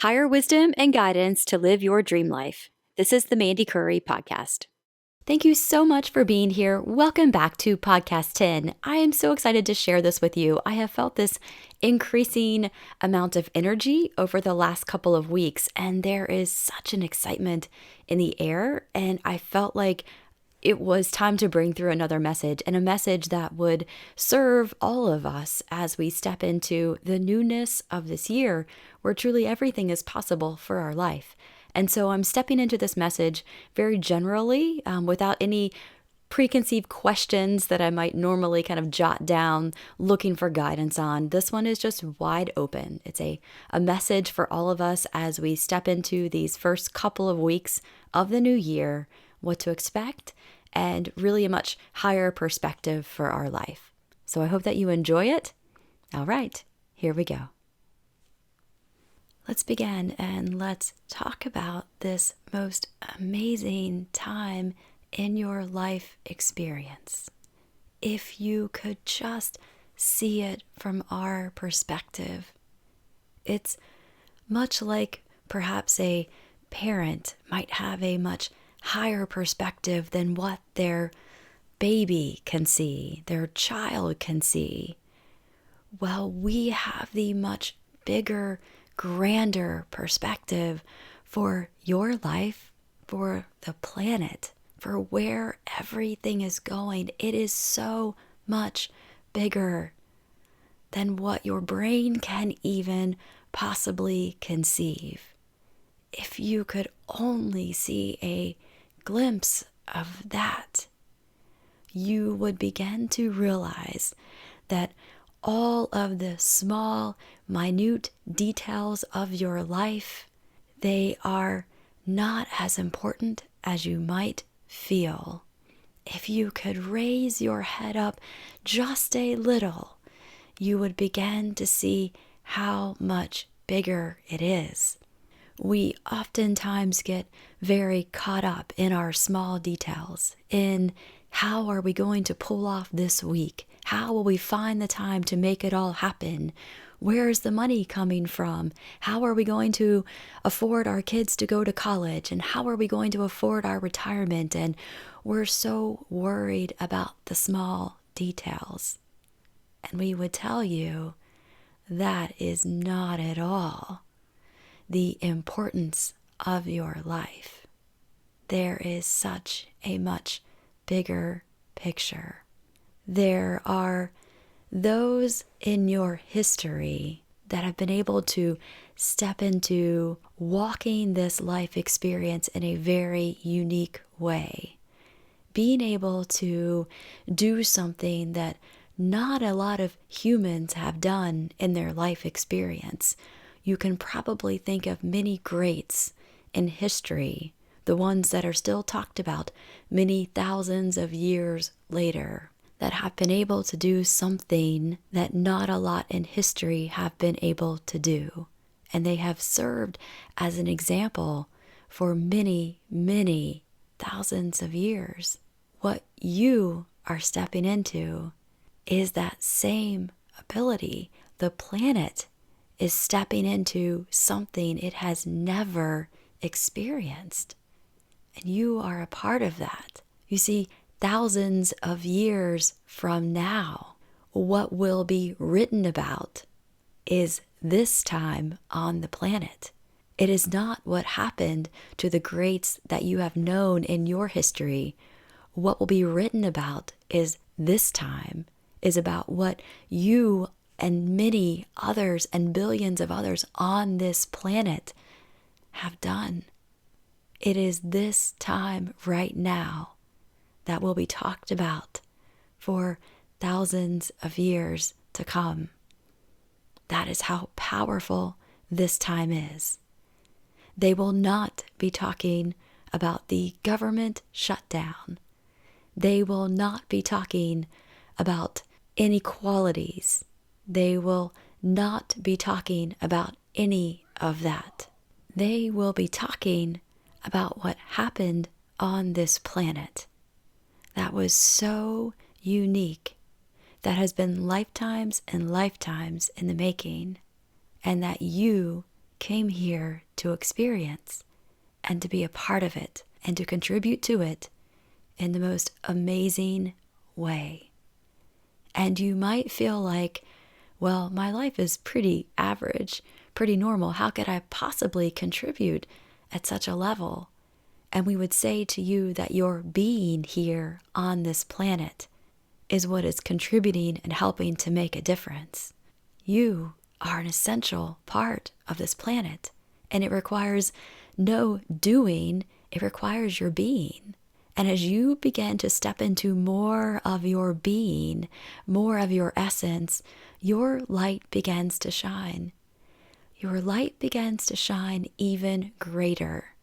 Higher wisdom and guidance to live your dream life. This is the Mandy Podcast. Thank you so much for being here. Welcome back to Podcast 10. I am so excited to share this with you. I have felt this increasing amount of energy over the last couple of weeks, and there is such an excitement in the air, and I felt like it was time to bring through another message, and a message that would serve all of us as we step into the newness of this year, where truly everything is possible for our life. And so I'm stepping into this message very generally, without any preconceived questions that I might normally kind of jot down looking for guidance on. This one is just wide open. It's a message for all of us as we step into these first couple of weeks of the new year, what to expect, and really a much higher perspective for our life. So I hope that you enjoy it. All right, here we go. Let's begin and let's talk about this most amazing time in your life experience. If you could just see it from our perspective, it's much like perhaps a parent might have a much higher perspective than what their baby can see, their child can see. Well, we have the much bigger, grander perspective for your life, for the planet, for where everything is going. It is so much bigger than what your brain can even possibly conceive. If you could only see a glimpse of that, you would begin to realize that all of the small, minute details of your life, they are not as important as you might feel. If you could raise your head up just a little, you would begin to see how much bigger it is. We oftentimes get very caught up in our small details, in how are we going to pull off this week? How will we find the time to make it all happen? Where is the money coming from? How are we going to afford our kids to go to college? And how are we going to afford our retirement? And we're so worried about the small details. And we would tell you that is not at all the importance of your life. There is such a much bigger picture. There are those in your history that have been able to step into walking this life experience in a very unique way. Being able to do something that not a lot of humans have done in their life experience. You can probably think of many greats in history, the ones that are still talked about many thousands of years later, that have been able to do something that not a lot in history have been able to do. And they have served as an example for many, many thousands of years. What you are stepping into is that same ability. The planet is stepping into something it has never experienced. And you are a part of that. You see, thousands of years from now, what will be written about is this time on the planet. It is not what happened to the greats that you have known in your history. What will be written about is this time, is about what you and many others and billions of others on this planet have done. It is this time right now that will be talked about for thousands of years to come. That is how powerful this time is. They will not be talking about the government shutdown. They will not be talking about inequalities. They will not be talking about any of that. They will be talking about what happened on this planet that was so unique, that has been lifetimes and lifetimes in the making, and that you came here to experience and to be a part of it and to contribute to it in the most amazing way. And you might feel like, well, my life is pretty average, pretty normal. How could I possibly contribute at such a level? And we would say to you that your being here on this planet is what is contributing and helping to make a difference. You are an essential part of this planet, and it requires no doing, it requires your being. And as you begin to step into more of your being, more of your essence, your light begins to shine. Your light begins to shine even greater.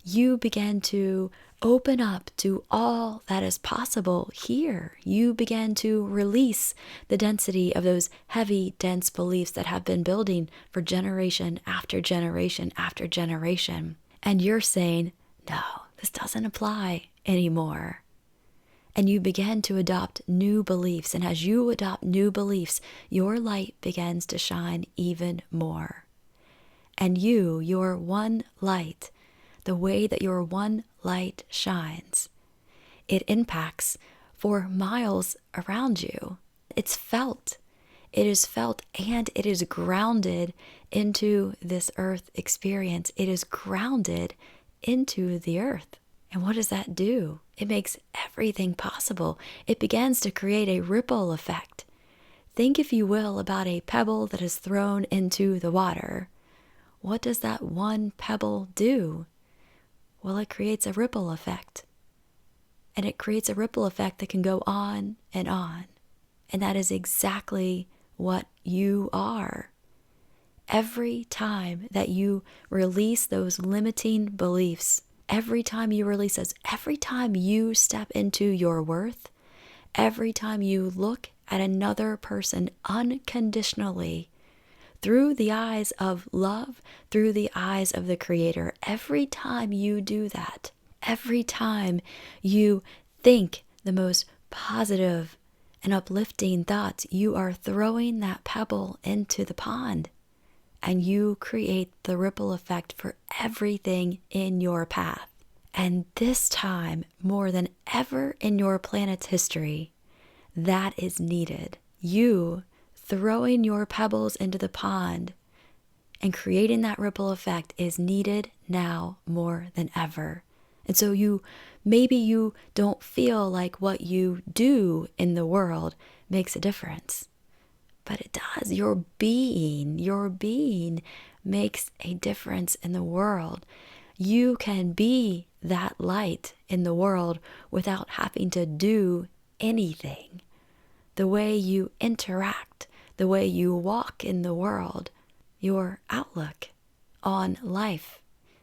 You begin to open up to all that is possible here. You begin to release the density of those heavy, dense beliefs that have been building for generation after generation after generation. And you're saying, no, this doesn't apply anymore. And you begin to adopt new beliefs. And as you adopt new beliefs, your light begins to shine even more. And you, your one light, the way that your one light shines, it impacts for miles around you. It's felt. It is felt, and it is grounded into this earth experience. It is grounded into the earth. And what does that do? It makes everything possible. It begins to create a ripple effect. Think, if you will, about a pebble that is thrown into the water. What does that one pebble do? Well, it creates a ripple effect. And it creates a ripple effect that can go on and on. And that is exactly what you are. Every time that you release those limiting beliefs, every time you release those, every time you step into your worth, every time you look at another person unconditionally, through the eyes of love, through the eyes of the Creator, every time you do that, every time you think the most positive and uplifting thoughts, you are throwing that pebble into the pond, and you create the ripple effect for everything in your path. And this time, more than ever in your planet's history, that is needed. You throwing your pebbles into the pond and creating that ripple effect is needed now more than ever. And so maybe you don't feel like what you do in the world makes a difference, but it does. Your being makes a difference in the world. You can be that light in the world without having to do anything. The way you interact, the way you walk in the world, your outlook on life,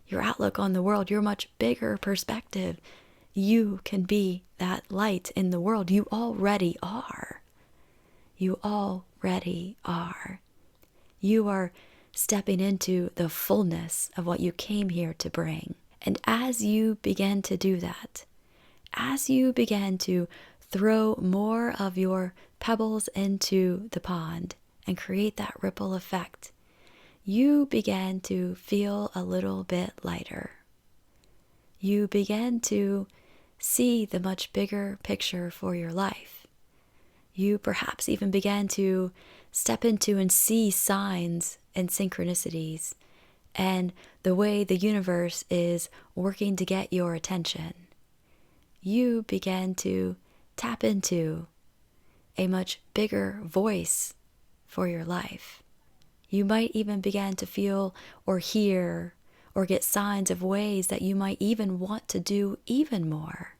your outlook on the world, your much bigger perspective, you can be that light in the world. You already are. You already are. You are stepping into the fullness of what you came here to bring. And as you begin to do that, as you begin to throw more of your pebbles into the pond and create that ripple effect, you begin to feel a little bit lighter. You begin to see the much bigger picture for your life. You perhaps even begin to step into and see signs and synchronicities and the way the universe is working to get your attention. You begin to tap into a much bigger voice for your life. You might even begin to feel or hear or get signs of ways that you might even want to do even more.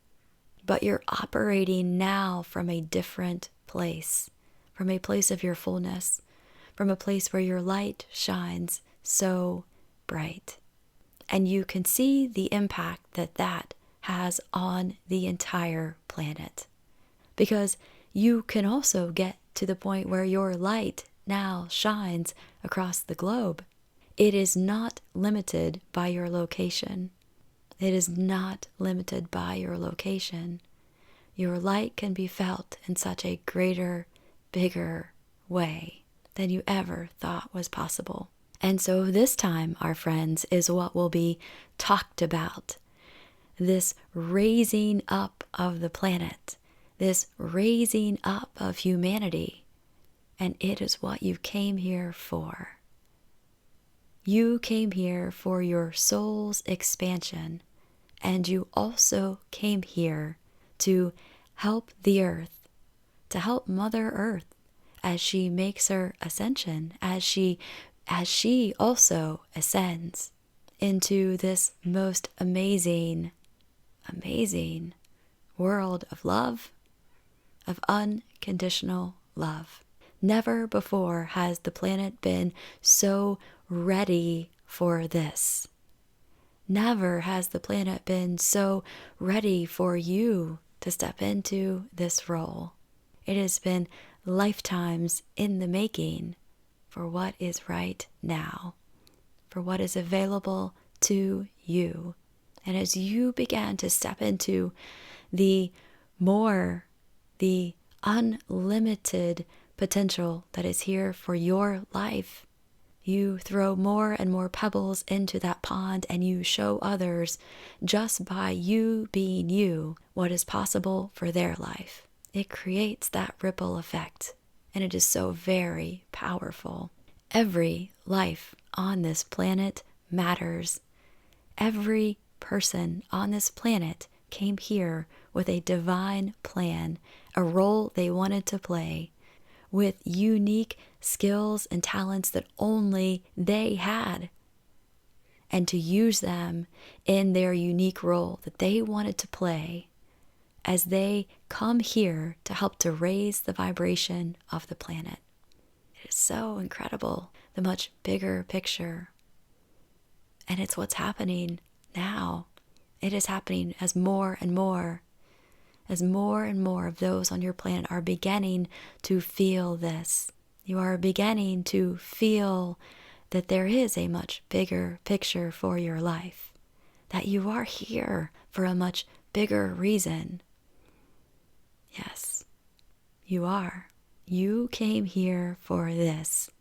But you're operating now from a different place, from a place of your fullness, from a place where your light shines so bright. And you can see the impact that that has on the entire planet. Because you can also get to the point where your light now shines across the globe. It is not limited by your location. It is not limited by your location. Your light can be felt in such a greater, bigger way than you ever thought was possible. And so this time, our friends, is what will be talked about. This raising up of the planet, this raising up of humanity. And it is what you came here for. You came here for your soul's expansion, and you also came here to help the earth, to help Mother Earth as she makes her ascension, as she also ascends into this most amazing world of love, of unconditional love. Never before has the planet been so ready for this. Never has the planet been so ready for you to step into this role. It has been lifetimes in the making for what is right now, for what is available to you. And as you began to step into the unlimited potential that is here for your life, you throw more and more pebbles into that pond, and you show others, just by you being you, what is possible for their life. It creates that ripple effect, and it is so very powerful. Every life on this planet matters. Every person on this planet came here with a divine plan, a role they wanted to play, with unique skills and talents that only they had, and to use them in their unique role that they wanted to play as they come here to help to raise the vibration of the planet. It is so incredible, the much bigger picture. And it's what's happening now. It is happening as more and more of those on your planet are beginning to feel this. You are beginning to feel that there is a much bigger picture for your life, that you are here for a much bigger reason. Yes, you are. You came here for this.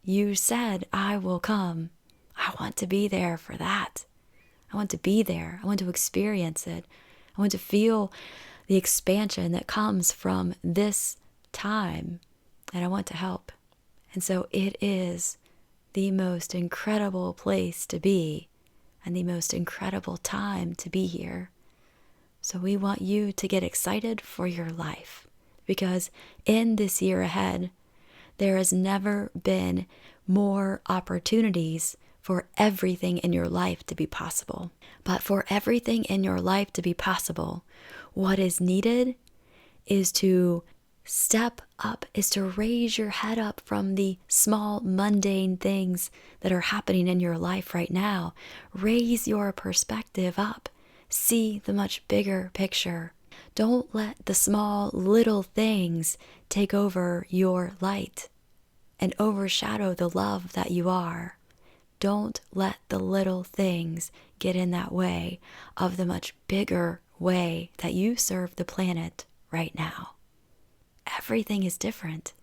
You said, I will come. I want to be there for that. I want to be there. I want to experience it. I want to feel the expansion that comes from this time, and I want to help. And so it is the most incredible place to be and the most incredible time to be here. So we want you to get excited for your life, because in this year ahead, there has never been more opportunities for everything in your life to be possible. But for everything in your life to be possible, what is needed is to step up, is to raise your head up from the small, mundane things that are happening in your life right now. Raise your perspective up. See the much bigger picture. Don't let the small, little things take over your light and overshadow the love that you are. Don't let the little things get in that way of the much bigger way that you serve the planet right now. Everything is different.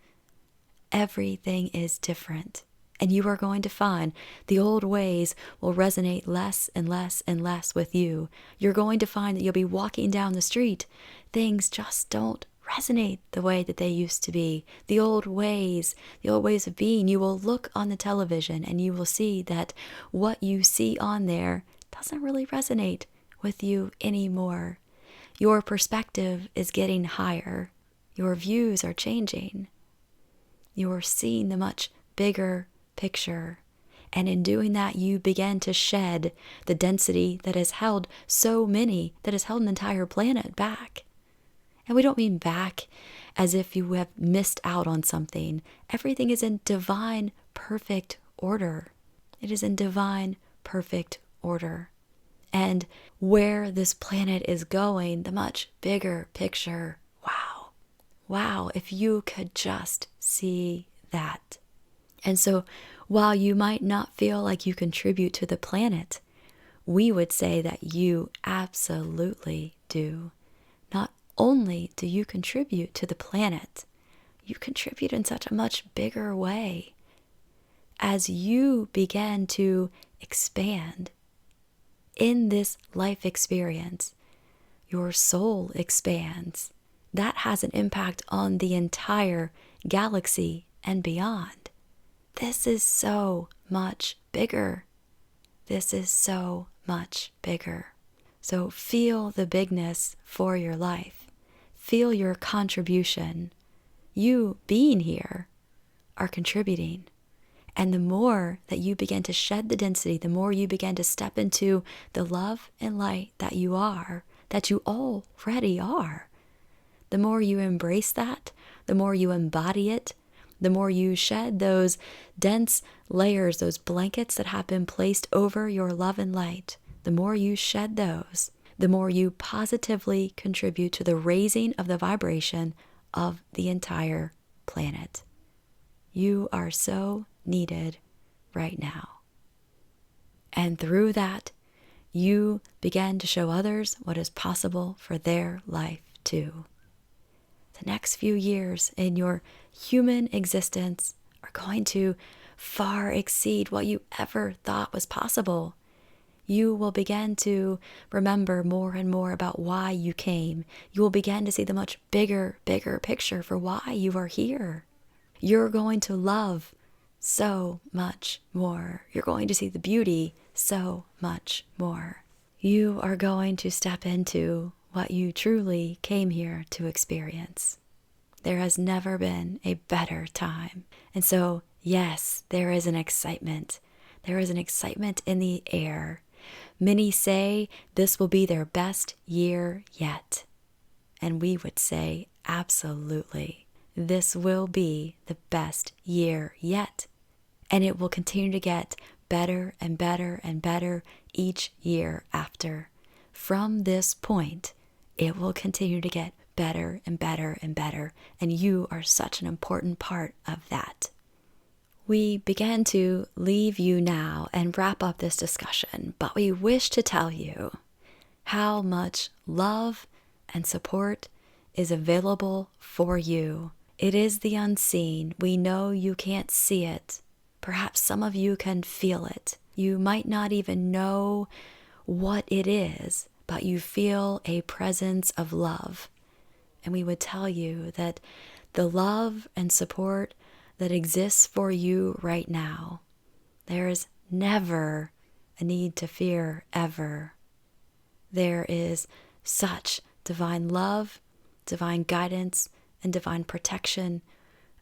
Everything is different. And you are going to find the old ways will resonate less and less and less with you. You're going to find that you'll be walking down the street. Things just don't resonate the way that they used to be. The old ways of being. You will look on the television and you will see that what you see on there doesn't really resonate with you anymore. Your perspective is getting higher. Your views are changing. You are seeing the much bigger picture. And in doing that, you begin to shed the density that has held that has held an entire planet back. And we don't mean back as if you have missed out on something. Everything is in divine, perfect order. It is in divine, perfect order. And where this planet is going, the much bigger picture, wow. Wow, if you could just see that. And so while you might not feel like you contribute to the planet, we would say that you absolutely do. Not only do you contribute to the planet, you contribute in such a much bigger way. as you begin to expand in this life experience, your soul expands. That has an impact on the entire galaxy and beyond. This is so much bigger. This is so much bigger. So feel the bigness for your life. Feel your contribution. You being here are contributing. And the more that you begin to shed the density, the more you begin to step into the love and light that you are, that you already are, the more you embrace that, the more you embody it, the more you shed those dense layers, those blankets that have been placed over your love and light, the more you shed those, the more you positively contribute to the raising of the vibration of the entire planet. You are so needed right now. And through that, you begin to show others what is possible for their life too. The next few years in your human existence are going to far exceed what you ever thought was possible. You will begin to remember more and more about why you came. You will begin to see the much bigger picture for why you are here. You're going to love so much more. You're going to see the beauty so much more. You are going to step into what you truly came here to experience. There has never been a better time. And so, yes, there is an excitement. There is an excitement in the air. Many say this will be their best year yet. And we would say, absolutely, this will be the best year yet. And it will continue to get better and better and better each year after. From this point, it will continue to get better and better and better. And you are such an important part of that. We begin to leave you now and wrap up this discussion, but we wish to tell you how much love and support is available for you. It is the unseen. We know you can't see it. Perhaps some of you can feel it. You might not even know what it is, but you feel a presence of love. And we would tell you that the love and support that exists for you right now, there is never a need to fear ever. There is such divine love, divine guidance, and divine protection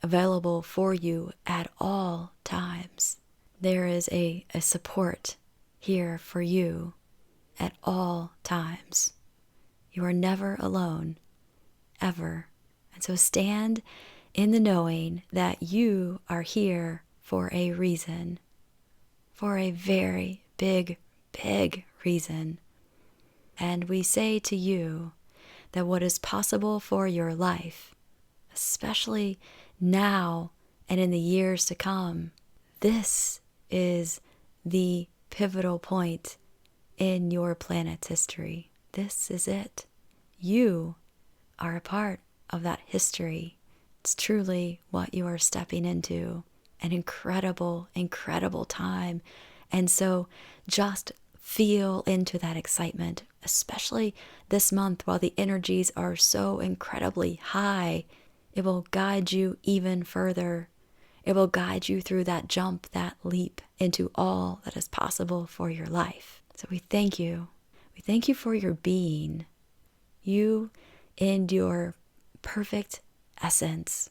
available for you at all times. There is a support here for you at all times. You are never alone, ever. And so stand in the knowing that you are here for a reason, for a very big reason. And we say to you that what is possible for your life, especially now and in the years to come, this is the pivotal point in your planet's history. This is it. You are a part of that history. It's truly what you are stepping into, an incredible time. And so just feel into that excitement, especially this month while the energies are so incredibly high. It will guide you even further. It will guide you through that jump, that leap into all that is possible for your life. So we thank you. We thank you for your being. You and your perfect essence.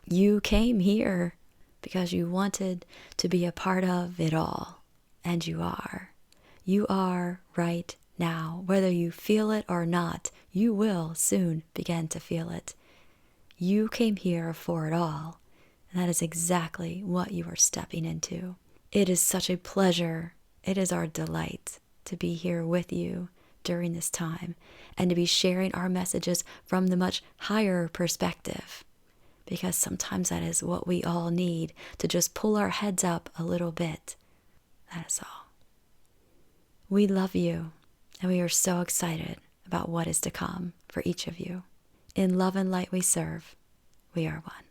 You came here because you wanted to be a part of it all. And you are. You are right now. Whether you feel it or not, you will soon begin to feel it. You came here for it all. And that is exactly what you are stepping into. It is such a pleasure. It is our delight to be here with you during this time and to be sharing our messages from the much higher perspective. Because sometimes that is what we all need, to just pull our heads up a little bit. That is all. We love you, and we are so excited about what is to come for each of you. In love and light we serve. We are one.